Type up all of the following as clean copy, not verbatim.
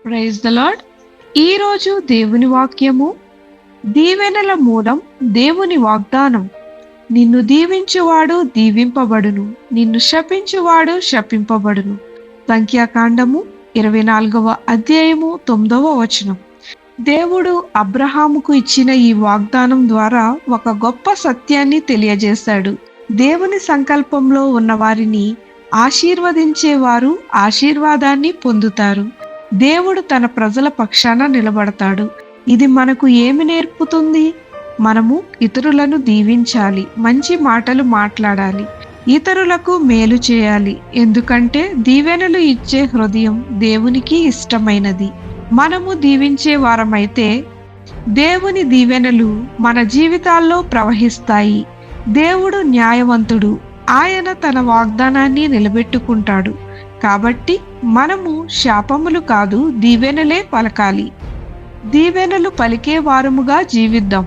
Praise the lord. ఈరోజు దేవుని వాక్యము, దీవెనల మూలం దేవుని వాగ్దానం. నిన్ను దీవించువాడు దీవింపబడును, నిన్ను శపించువాడు శపింపబడును. సంఖ్యాకాండము 24వ అధ్యాయము 9వ వచనం. దేవుడు అబ్రహాముకు ఇచ్చిన ఈ వాగ్దానం ద్వారా ఒక గొప్ప సత్యాన్ని తెలియజేశాడు. దేవుని సంకల్పంలో ఉన్న వారిని ఆశీర్వదించేవారు ఆశీర్వాదాన్ని పొందుతారు. దేవుడు తన ప్రజల పక్షాన నిలబడతాడు. ఇది మనకు ఏమి నేర్పుతుంది? మనము ఇతరులను దీవించాలి, మంచి మాటలు మాట్లాడాలి, ఇతరులకు మేలు చేయాలి. ఎందుకంటే దీవెనలు ఇచ్చే హృదయం దేవునికి ఇష్టమైనది. మనము దీవించే వారమైతే దేవుని దీవెనలు మన జీవితాల్లో ప్రవహిస్తాయి. దేవుడు న్యాయవంతుడు. ఆయన తన వాగ్దానాన్ని నిలబెట్టుకుంటాడు. కాబట్టి మనము శాపములు కాదు, దీవెనలే పలకాలి. దీవెనలు పలికే వారముగా జీవిద్దాం.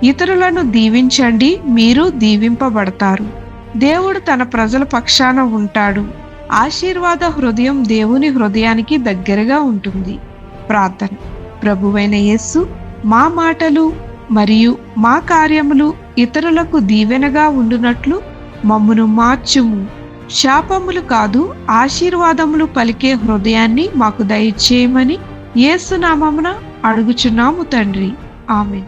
ఇతరులను దీవించండి, మీరు దీవింపబడతారు. దేవుడు తన ప్రజల పక్షాన ఉంటాడు. ఆశీర్వాద హృదయం దేవుని హృదయానికి దగ్గరగా ఉంటుంది. ప్రార్థన. ప్రభువైన యేసు, మా మాటలు మరియు మా కార్యములు ఇతరులకు దీవెనగా ఉండునట్లు మమ్మును మార్చుము. శాపములు కాదు, ఆశీర్వాదములు పలికే హృదయాన్ని మాకు దయచేయమని యేసు నామమున అడుగుచున్నాము తండ్రి. ఆమేన్.